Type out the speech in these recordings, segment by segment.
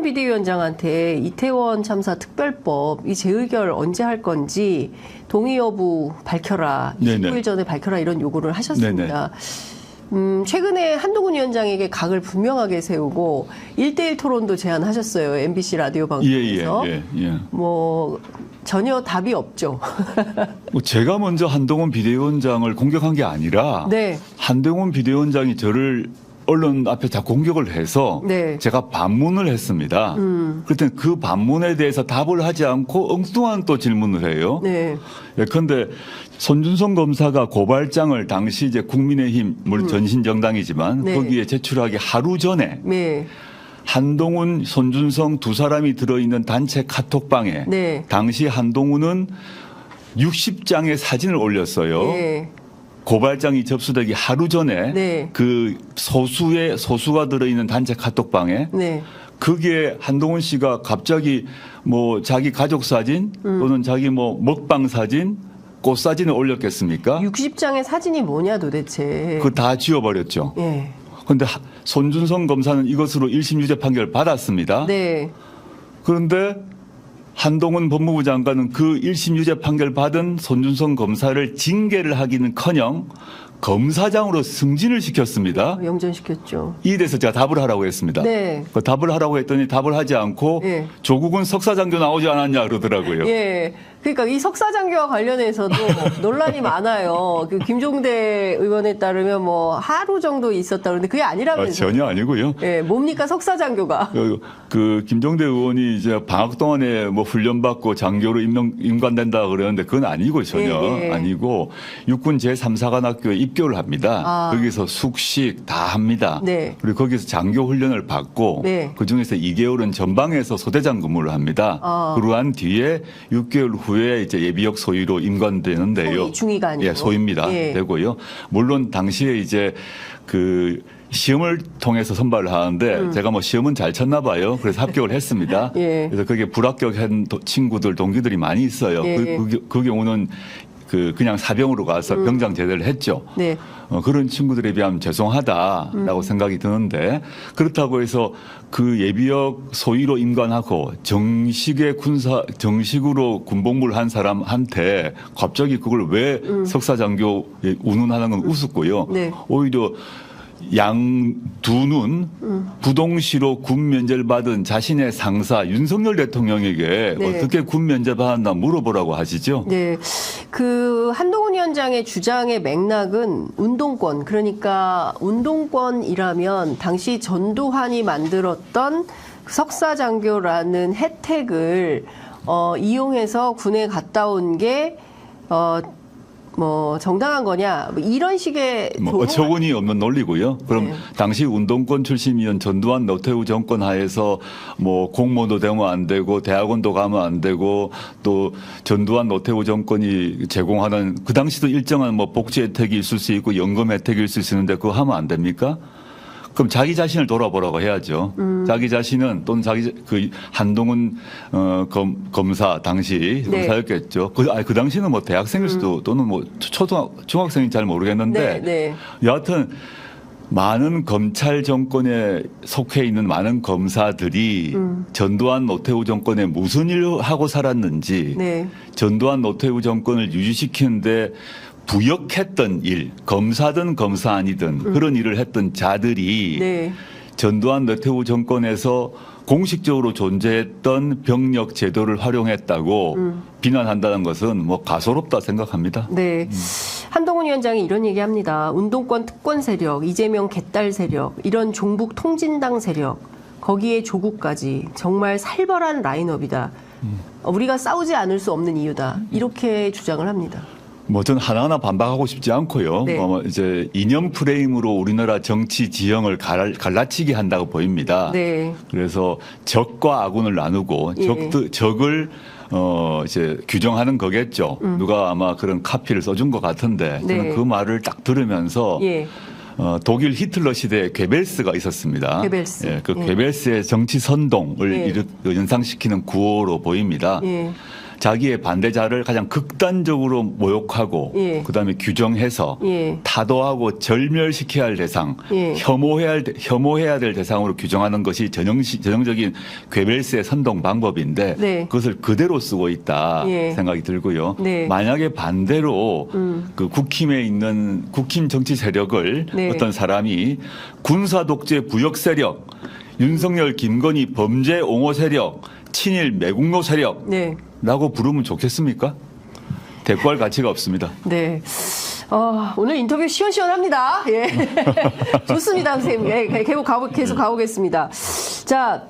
비대위원장한테 이태원 참사 특별법 이 재의결 언제 할 건지 동의 여부 밝혀라. 29일 전에 밝혀라 이런 요구를 하셨습니다. 최근에 한동훈 위원장에게 각을 분명하게 세우고 1대1 토론도 제안하셨어요. MBC 라디오 방송에서. 뭐 전혀 답이 없죠. 제가 먼저 한동훈 비대위원장을 공격한 게 아니라 네. 한동훈 비대위원장이 저를 언론 앞에 다 공격을 해서 네. 제가 반문을 했습니다. 그때 그 반문에 대해서 답을 하지 않고 엉뚱한 또 질문을 해요. 네. 예컨대 손준성 검사가 고발장을 당시 이제 국민의힘 물론 전신정당이지만 네. 거기에 제출하기 하루 전에 네. 한동훈, 손준성 두 사람이 들어있는 단체 카톡방에 네. 당시 한동훈은 60장의 사진을 올렸어요. 네. 고발장이 접수되기 하루 전에 네. 그 소수가 들어있는 단체 카톡방에 네. 거기에 한동훈 씨가 갑자기 뭐 자기 가족 사진 또는 자기 뭐 먹방 사진, 꽃 사진을 올렸겠습니까? 60장의 사진이 뭐냐 도대체. 그거 다 지워버렸죠. 예. 그런데 손준성 검사는 이것으로 1심 유죄 판결을 받았습니다. 네. 그런데 한동훈 법무부 장관은 그 1심 유죄 판결 받은 손준성 검사를 징계를 하기는커녕 검사장으로 승진을 시켰습니다. 영전시켰죠. 이에 대해서 제가 답을 하라고 했습니다. 네. 그 답을 하라고 했더니 답을 하지 않고 네. 조국은 석사장교 나오지 않았냐 그러더라고요. 예. 그러니까 이 석사장교와 관련해서도 논란이 많아요. 그 김종대 의원에 따르면 뭐 하루 정도 있었다 그러는데 그게 아니라면서요. 전혀 아니고요. 예, 뭡니까 석사장교가? 그 김종대 의원이 이제 방학 동안에 뭐 훈련받고 장교로 임관된다 그러는데 그건 아니고 전혀 예, 예. 아니고 육군 제3사관학교에 입교를 합니다. 거기서 숙식 다 합니다. 네. 그리고 거기서 장교 훈련을 받고 네. 그중에서 2개월은 전방에서 소대장 근무를 합니다. 그러한 뒤에 6개월 후에 이제 예비역 소위로 임관되는데요. 중위가 아니고. 예, 소위입니다. 예. 되고요. 물론 당시에 이제 그 시험을 통해서 선발을 하는데 제가 뭐 시험은 잘 쳤나 봐요. 그래서 합격을 했습니다. 예. 그래서 거기에 불합격한 친구들, 동기들이 많이 있어요. 예. 그 경우는 그냥 사병으로 가서 병장 제대를 했죠. 네. 그런 친구들에 비하면 죄송하다라고 생각이 드는데 그렇다고 해서 그 예비역 소위로 임관하고 정식으로 군복무를 한 사람한테 갑자기 그걸 왜 석사장교에 운운하는 건 우습고요. 네. 오히려 양두는 부동시로 군 면제를 받은 자신의 상사 윤석열 대통령에게 네. 어떻게 군 면제 받았나 물어보라고 하시죠. 네. 그 한동훈 위원장의 주장의 맥락은 운동권, 그러니까 운동권이라면 당시 전두환이 만들었던 석사장교라는 혜택을 이용해서 군에 갔다 온 게 뭐 정당한 거냐 뭐 이런 식의 뭐 어처구니 없는 논리고요. 그럼 네. 당시 운동권 출신이던 전두환 노태우 정권 하에서 뭐 공무원도 되면 안 되고 대학원도 가면 안 되고 또 전두환 노태우 정권이 제공하는 그 당시도 일정한 뭐 복지 혜택이 있을 수 있고 연금 혜택이 있을 수 있는데 그거 하면 안 됩니까? 그럼 자기 자신을 돌아보라고 해야죠. 자기 자신은 또는 그 한동훈 검사 당시 네. 검사였겠죠. 그 당시는 뭐 대학생일 수도 또는 뭐 중학생인지 잘 모르겠는데 네, 네. 여하튼 많은 검찰 정권에 속해 있는 많은 검사들이 전두환 노태우 정권에 무슨 일을 하고 살았는지 네. 전두환 노태우 정권을 유지시키는데 부역했던 일, 검사든 검사 아니든 그런 일을 했던 자들이 네. 전두환 노태우 정권에서 공식적으로 존재했던 병력 제도를 활용했다고 비난한다는 것은 뭐 가소롭다 생각합니다. 네. 한동훈 위원장이 이런 얘기합니다. 운동권 특권 세력, 이재명 개딸 세력, 이런 종북 통진당 세력, 거기에 조국까지 정말 살벌한 라인업이다. 우리가 싸우지 않을 수 없는 이유다. 이렇게 주장을 합니다. 뭐 전 하나하나 반박하고 싶지 않고요. 네. 이제 이념 프레임으로 우리나라 정치 지형을 갈라치게 한다고 보입니다. 네. 그래서 적과 아군을 나누고 예. 적을 이제 규정하는 거겠죠. 누가 아마 그런 카피를 써준 것 같은데 네. 저는 그 말을 딱 들으면서 예. 독일 히틀러 시대에 괴벨스가 있었습니다. 괴벨스. 그 예. 괴벨스의 정치 선동을 예. 연상시키는 구호로 보입니다. 예. 자기의 반대자를 가장 극단적으로 모욕하고 예. 그다음에 규정해서 예. 타도하고 절멸시켜야 할 대상, 예. 혐오해야 될 대상으로 규정하는 것이 전형적인 괴벨스의 선동 방법인데 네. 그것을 그대로 쓰고 있다 예. 생각이 들고요. 네. 만약에 반대로 그 국힘에 있는 국힘 정치 세력을 네. 어떤 사람이 군사 독재 부역 세력, 윤석열, 김건희 범죄 옹호 세력, 친일 매국노 세력라고 네. 부르면 좋겠습니까? 대꾸할 가치가 없습니다. 네. 오늘 인터뷰 시원시원합니다. 예. 좋습니다, 선생님. 예, 계속 가보겠습니다. 자,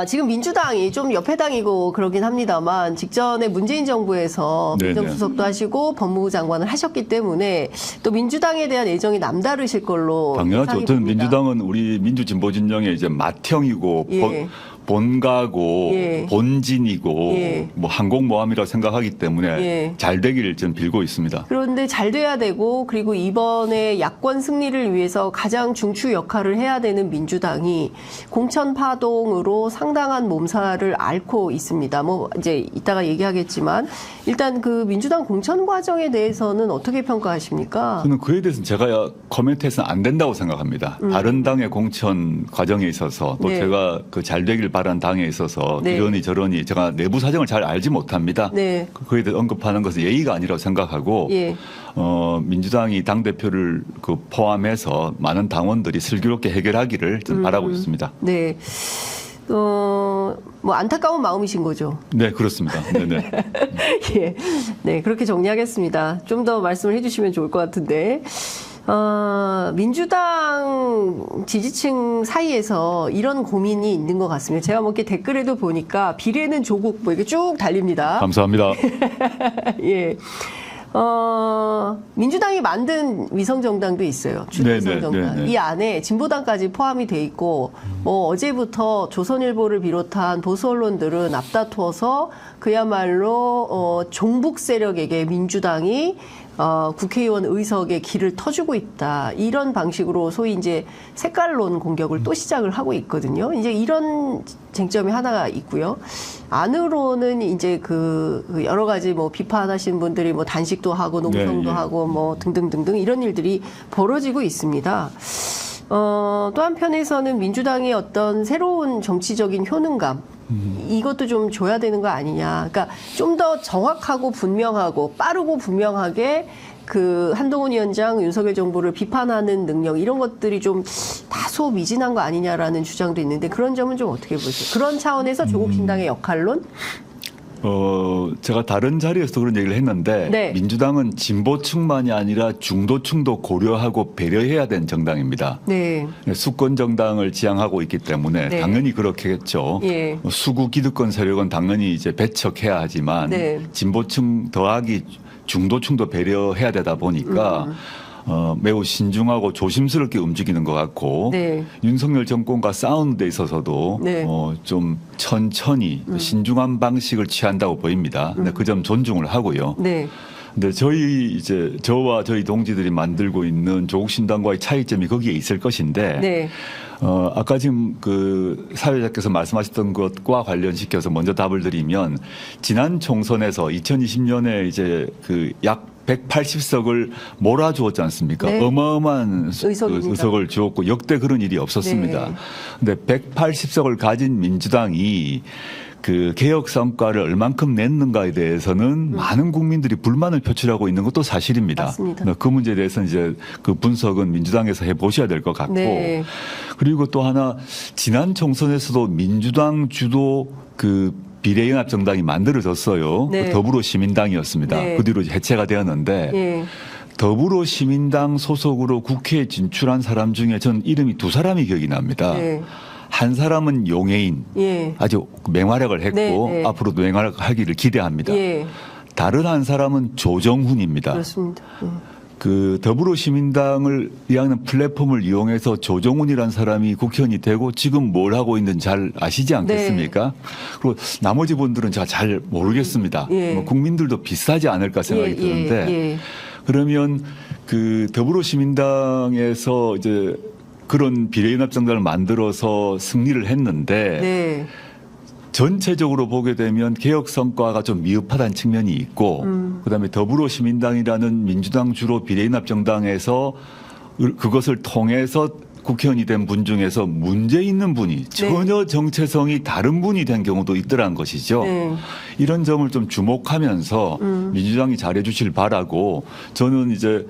지금 민주당이 좀 옆에당이고 그러긴 합니다만 직전에 문재인 정부에서 네네. 민정수석도 하시고 법무부 장관을 하셨기 때문에 또 민주당에 대한 애정이 남다르실 걸로 당연하죠. 예상이 어떤 됩니다. 민주당은 우리 민주진보진영의 이제 맏형이고 예. 본가고 예. 본진이고 예. 뭐 항공모함이라고 생각하기 때문에 예. 잘 되기를 좀 빌고 있습니다. 그런데 잘 돼야 되고 그리고 이번에 야권 승리를 위해서 가장 중추 역할을 해야 되는 민주당이 공천 파동으로 상당한 몸살을 앓고 있습니다. 뭐 이제 이따가 얘기하겠지만 일단 그 민주당 공천 과정에 대해서는 어떻게 평가하십니까? 저는 그에 대해서는 제가 코멘트해서는 안 된다고 생각합니다. 다른 당의 공천 과정에 있어서 또 네. 제가 그 잘 되길 바란 당에 있어서 네. 이러니 저러니 제가 내부 사정을 잘 알지 못합니다. 네. 그에 대해 언급하는 것은 예의가 아니라고 생각하고 예. 민주당이 당대표를 그 포함해서 많은 당원들이 슬기롭게 해결하기를 좀 바라고 있습니다. 네. 뭐 안타까운 마음이신 거죠. 네, 그렇습니다. 네네. 예. 네, 그렇게 정리하겠습니다. 좀 더 말씀을 해주시면 좋을 것 같은데. 민주당 지지층 사이에서 이런 고민이 있는 것 같습니다. 제가 뭐 이렇게 댓글에도 보니까 비례는 조국 뭐 이렇게 쭉 달립니다. 감사합니다. 예. 민주당이 만든 위성정당도 있어요. 주위성정당. 네네. 이 안에 진보당까지 포함이 돼 있고, 뭐 어제부터 조선일보를 비롯한 보수 언론들은 앞다투어서 그야말로 종북 세력에게 민주당이 국회의원 의석의 길을 터주고 있다. 이런 방식으로 소위 이제 색깔론 공격을 또 시작을 하고 있거든요. 이제 이런 쟁점이 하나가 있고요. 안으로는 이제 그 여러 가지 뭐 비판하시는 분들이 뭐 단식도 하고 농성도 네. 하고 뭐 등등등등 이런 일들이 벌어지고 있습니다. 또 한편에서는 민주당의 어떤 새로운 정치적인 효능감 이것도 좀 줘야 되는 거 아니냐. 그러니까 좀 더 정확하고 분명하고 빠르고 분명하게 그 한동훈 위원장, 윤석열 정부를 비판하는 능력 이런 것들이 좀 다소 미진한 거 아니냐라는 주장도 있는데 그런 점은 좀 어떻게 보세요? 그런 차원에서 조국 신당의 역할론? 제가 다른 자리에서 그런 얘기를 했는데 네. 민주당은 진보층만이 아니라 중도층도 고려하고 배려해야 되는 정당입니다. 네. 수권 정당을 지향하고 있기 때문에 네. 당연히 그렇겠죠. 예. 수구 기득권 세력은 당연히 이제 배척해야 하지만 네. 진보층 더하기 중도층도 배려해야 되다 보니까 매우 신중하고 조심스럽게 움직이는 것 같고 네. 윤석열 정권과 싸우는 데 있어서도 네. 좀 천천히 신중한 방식을 취한다고 보입니다. 근데 그 점 존중을 하고요. 네. 근데 저와 저희 동지들이 만들고 있는 조국 신당과의 차이점이 거기에 있을 것인데 네. 아까 지금 그 사회자께서 말씀하셨던 것과 관련시켜서 먼저 답을 드리면 지난 총선에서 2020년에 이제 그 약 180석을 몰아주었지 않습니까? 네. 어마어마한 의석입니다. 의석을 주었고 역대 그런 일이 없었습니다. 네. 근데 180석을 가진 민주당이 그 개혁 성과를 얼만큼 냈는가에 대해서는 많은 국민들이 불만을 표출하고 있는 것도 사실입니다. 맞습니다. 그 문제에 대해서는 이제 그 분석은 민주당에서 해보셔야 될 것 같고 네. 그리고 또 하나 지난 총선에서도 민주당 주도 그 비례연합 정당이 만들어졌어요. 네. 더불어시민당이었습니다. 네. 그 뒤로 해체가 되었는데 예. 더불어시민당 소속으로 국회에 진출한 사람 중에 전 이름이 두 사람이 기억이 납니다. 네. 한 사람은 용해인 예. 아주 맹활약을 했고 네, 네. 앞으로도 맹활약하기를 기대합니다. 예. 다른 한 사람은 조정훈입니다. 그렇습니다. 그 더불어시민당을 이하는 플랫폼을 이용해서 조정훈이라는 사람이 국회의원이 되고 지금 뭘 하고 있는지 잘 아시지 않겠습니까? 그리고 나머지 분들은 제가 잘 모르겠습니다. 예. 뭐 국민들도 비슷하지 않을까 생각이 드는데 예. 그러면 그 더불어시민당에서 이제 그런 비례연합 정당을 만들어서 승리를 했는데 네. 전체적으로 보게 되면 개혁 성과가 좀 미흡하다는 측면이 있고 그다음에 더불어시민당이라는 민주당 주로 비례연합 정당에서 그것을 통해서 국회의원이 된 분 중에서 문제 있는 분이 전혀 정체성이 다른 분이 된 경우도 있더란 것이죠. 네. 이런 점을 좀 주목하면서 민주당이 잘해 주실 바라고 저는 이제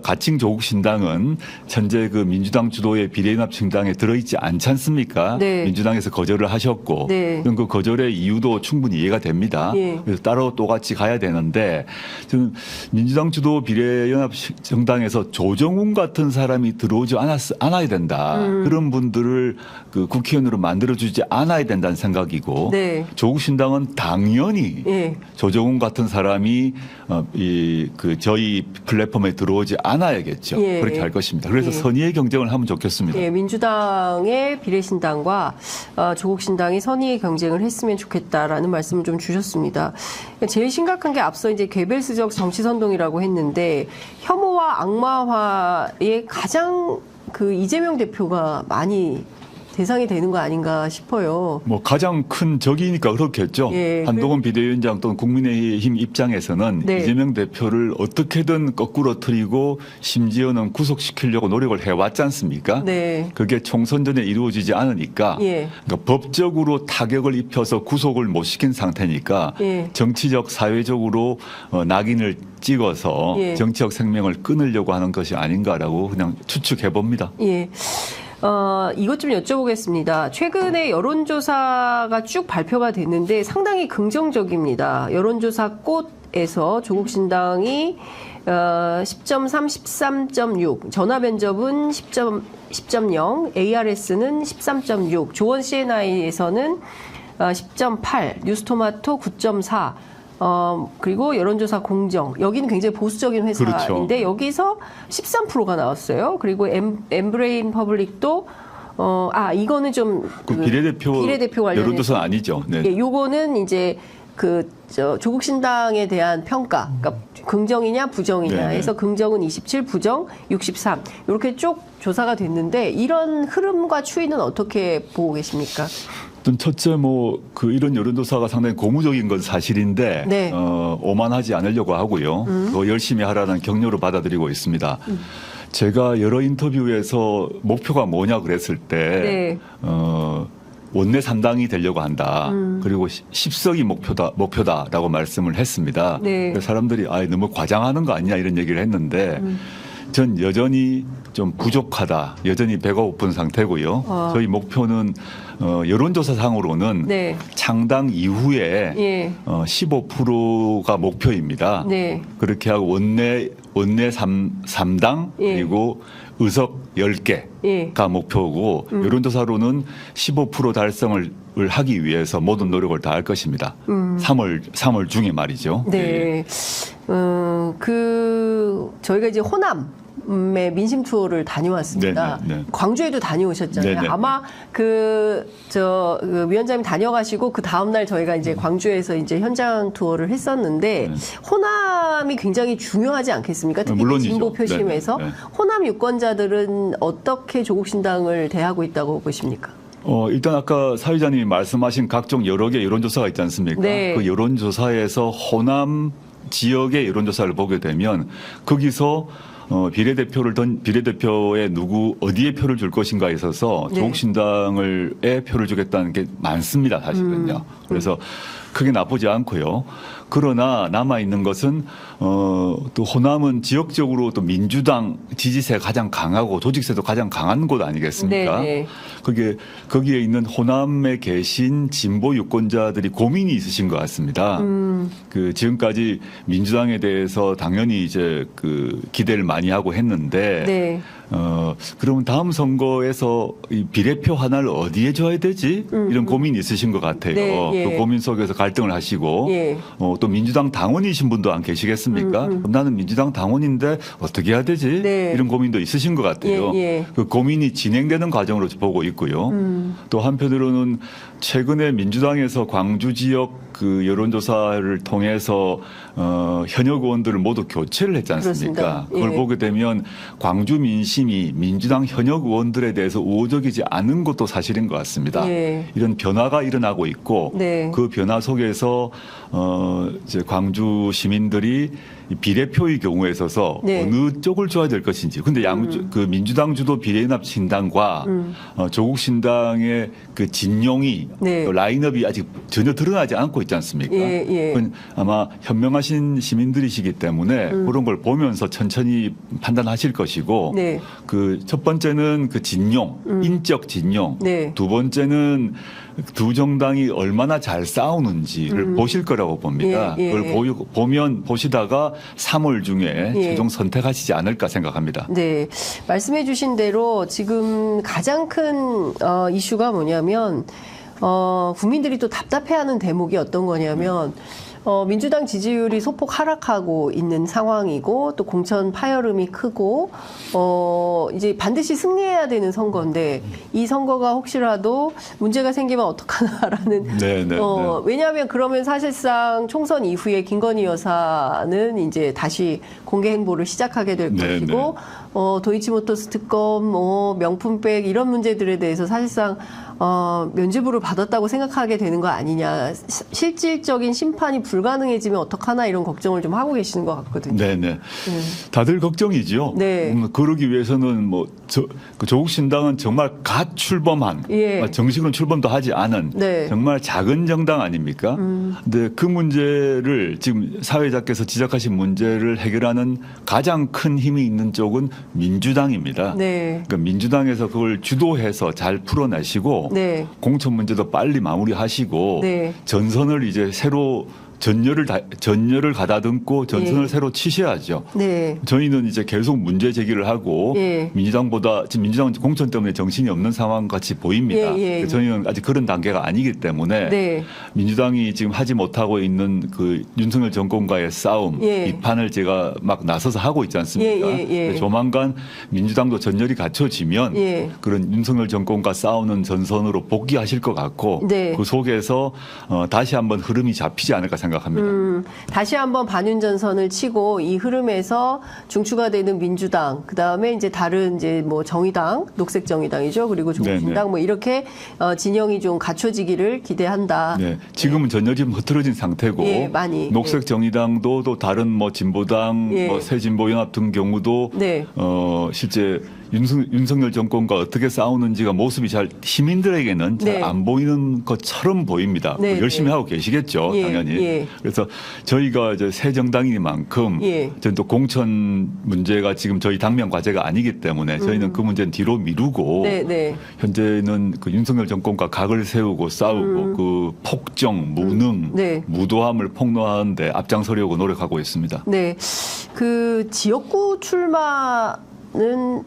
가칭 조국신당은 현재 그 민주당 주도의 비례연합 정당에 들어있지 않지 않습니까? 네. 민주당에서 거절을 하셨고 네. 그럼 그 거절의 이유도 충분히 이해가 됩니다. 예. 그래서 따로 똑같이 가야 되는데 저는 민주당 주도 비례연합 정당에서 조정훈 같은 사람이 들어오지 않아야 된다. 그런 분들을 그 국회의원으로 만들어주지 않아야 된다는 생각이고 네. 조국신당은 당연히 예. 조정훈 같은 사람이 저희 플랫폼에 들어오지 않아야겠죠. 예. 그렇게 할 것입니다. 그래서 예. 선의의 경쟁을 하면 좋겠습니다. 예, 민주당의 비례신당과 조국신당이 선의의 경쟁을 했으면 좋겠다라는 말씀을 좀 주셨습니다. 제일 심각한 게 앞서 이제 괴벨스적 정치선동이라고 했는데 혐오와 악마화의 가장 그 이재명 대표가 많이 대상이 되는 거 아닌가 싶어요. 뭐 가장 큰 적이니까 그렇겠죠. 예, 한동훈 비대위원장 또는 국민의힘 입장에서는 네. 이재명 대표를 어떻게든 거꾸로 틀리고 심지어는 구속시키려고 노력을 해왔지 않습니까? 네. 그게 총선 전에 이루어지지 않으니까 예. 그러니까 법적으로 타격을 입혀서 구속을 못 시킨 상태니까 예. 정치적 사회적으로 낙인을 찍어서 예. 정치적 생명을 끊으려고 하는 것이 아닌가라고 그냥 추측해 봅니다. 예. 이것 좀 여쭤보겠습니다. 최근에 여론조사가 쭉 발표가 됐는데 상당히 긍정적입니다. 여론조사 꽃에서 조국신당이 10.3, 13.6, 전화면접은 10.0, ARS는 13.6, 조원 CNI에서는 10.8, 뉴스토마토 9.4, 그리고 여론조사 공정. 여기는 굉장히 보수적인 회사인데 그렇죠. 여기서 13%가 나왔어요. 그리고 엠브레인 퍼블릭도 이거는 좀 그 비례대표 관련해서 여론조사 아니죠. 네. 예, 요거는 이제 조국신당에 대한 평가, 그러니까 긍정이냐 부정이냐 네네. 해서 긍정은 27, 부정 63 이렇게 쭉 조사가 됐는데 이런 흐름과 추이는 어떻게 보고 계십니까? 첫째 이런 여론조사가 상당히 고무적인 건 사실인데 네. 오만하지 않으려고 하고요. 더 열심히 하라는 격려로 받아들이고 있습니다. 제가 여러 인터뷰에서 목표가 뭐냐 그랬을 때 네. 원내 3당이 되려고 한다. 그리고 10석이 목표다라고 말씀을 했습니다. 네. 사람들이 너무 과장하는 거 아니냐 이런 얘기를 했는데 전 여전히 좀 부족하다. 여전히 배가 고픈 상태고요. 저희 목표는 여론조사상으로는 네. 창당 이후에 예. 15%가 목표입니다. 네. 그렇게 하고 원내 3당 예. 그리고 의석 10개가 예. 목표고 여론조사로는 15% 달성을 하기 위해서 모든 노력을 다할 것입니다. 3월 중에 말이죠. 네. 저희가 이제 호남의 민심 투어를 다녀왔습니다. 네네, 네. 광주에도 다녀오셨잖아요. 네네. 아마 그 위원장님 다녀가시고 그 다음날 저희가 이제 광주에서 이제 현장 투어를 했었는데 호남이 굉장히 중요하지 않겠습니까? 특히 물론이죠. 진보 표심에서. 네네, 네. 호남 유권자들은 어떻게 조국신당을 대하고 있다고 보십니까? 일단 아까 사회자님이 말씀하신 각종 여러 개 여론조사가 있지 않습니까? 네. 그 여론조사에서 호남 지역의 여론조사를 보게 되면 거기서 비례대표에 어디에 표를 줄 것인가에 있어서 네. 조국신당에 표를 주겠다는 게 많습니다, 사실은요. 그래서 크게 나쁘지 않고요. 그러나 남아 있는 것은 또 호남은 지역적으로 또 민주당 지지세가 가장 강하고 조직세도 가장 강한 곳 아니겠습니까? 네. 거기에 있는 호남에 계신 진보 유권자들이 고민이 있으신 것 같습니다. 지금까지 민주당에 대해서 당연히 이제 기대를 많이 하고 했는데 네. 그러면 다음 선거에서 이 비례표 하나를 어디에 줘야 되지? 이런 고민이 있으신 것 같아요. 네, 예. 그 고민 속에서 갈등을 하시고 예. 또 민주당 당원이신 분도 안 계시겠습니까? 그럼 나는 민주당 당원인데 어떻게 해야 되지? 네. 이런 고민도 있으신 것 같아요. 예, 예. 그 고민이 진행되는 과정으로 보고 있고요. 또 한편으로는 최근에 민주당에서 광주 지역 여론조사를 통해서 현역 의원들을 모두 교체를 했지 않습니까? 그렇습니다. 그걸 예. 보게 되면 광주 민심 민심이 민주당 현역 의원들에 대해서 우호적이지 않은 것도 사실인 것 같습니다. 예. 이런 변화가 일어나고 있고 네. 그 변화 속에서 이제 광주 시민들이 이 비례표의 경우에 있어서 네. 어느 쪽을 줘야 될 것인지. 근데 그 민주당 주도 비례연합 신당과 조국 신당의 그 진영이 네. 라인업이 아직 전혀 드러나지 않고 있지 않습니까? 예, 예. 그건 아마 현명하신 시민들이시기 때문에 그런 걸 보면서 천천히 판단하실 것이고 네. 그 첫 번째는 그 진영, 인적 진영. 네. 두 번째는 두 정당이 얼마나 잘 싸우는지를 보실 거라고 봅니다. 예, 예, 그걸 보시다가 3월 중에 예. 최종 선택하시지 않을까 생각합니다. 네, 말씀해 주신 대로 지금 가장 큰 이슈가 뭐냐면 국민들이 또 답답해하는 대목이 어떤 거냐면 민주당 지지율이 소폭 하락하고 있는 상황이고 또 공천 파열음이 크고 이제 반드시 승리해야 되는 선거인데 이 선거가 혹시라도 문제가 생기면 어떡하나라는 네. 왜냐하면 그러면 사실상 총선 이후에 김건희 여사는 이제 다시 공개 행보를 시작하게 될 네, 것이고 도이치모터스 특검 명품백 이런 문제들에 대해서 사실상 면죄부를 받았다고 생각하게 되는 거 아니냐. 실질적인 심판이 불가능해지면 어떡하나 이런 걱정을 좀 하고 계시는 것 같거든요. 네네. 다들 걱정이죠. 네. 그러기 위해서는 그 조국 신당은 정말 갓 출범한, 예. 정식으로 출범도 하지 않은 네. 정말 작은 정당 아닙니까? 근데 그 문제를 지금 사회자께서 지적하신 문제를 해결하는 가장 큰 힘이 있는 쪽은 민주당입니다. 네. 그러니까 민주당에서 그걸 주도해서 잘 풀어내시고 네. 공천 문제도 빨리 마무리하시고 네. 전선을 이제 새로 전열을 가다듬고 전선을 예. 새로 치셔야죠. 네. 저희는 이제 계속 문제 제기를 하고 예. 지금 민주당은 공천 때문에 정신이 없는 상황 같이 보입니다. 예. 저희는 아직 그런 단계가 아니기 때문에 네. 민주당이 지금 하지 못하고 있는 그 윤석열 정권과의 싸움, 예. 비판을 제가 막 나서서 하고 있지 않습니까? 예. 조만간 민주당도 전열이 갖춰지면 예. 그런 윤석열 정권과 싸우는 전선으로 복귀하실 것 같고 네. 그 속에서 다시 한번 흐름이 잡히지 않을까 생각합니다. 다시 한번 반윤전선을 치고 이 흐름에서 중추가 되는 민주당, 그 다음에 이제 다른 이제 뭐 정의당, 녹색정의당이죠. 그리고 조국신당 뭐 이렇게 진영이 좀 갖춰지기를 기대한다. 네, 지금은 전열이 좀 흐트러진 상태고 예, 많이. 녹색정의당도 또 다른 뭐 진보당, 예. 뭐 새진보연합 등 경우도 네. 실제 윤석열 정권과 어떻게 싸우는지가 모습이 잘 시민들에게는 잘 네. 안 보이는 것처럼 보입니다. 네, 열심히 네. 하고 계시겠죠, 예, 당연히. 예. 그래서 저희가 이제 새 정당이니만큼 예. 저는 또 공천 문제가 지금 저희 당면 과제가 아니기 때문에 저희는 그 문제는 뒤로 미루고 네. 현재는 그 윤석열 정권과 각을 세우고 싸우고 그 폭정, 무능, 네. 무도함을 폭로하는데 앞장서려고 노력하고 있습니다. 네. 그 지역구 출마는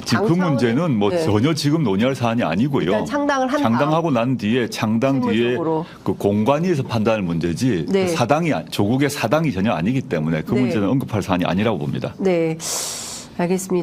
지금 그 문제는 뭐 네. 전혀 지금 논의할 사안이 아니고요. 일단 창당을 한 창당하고 난 뒤에 창당 뒤에 실무적으로. 그 공관위에서 판단할 문제지 네. 그 조국의 사당이 전혀 아니기 때문에 그 네. 문제는 언급할 사안이 아니라고 봅니다. 네. 알겠습니다.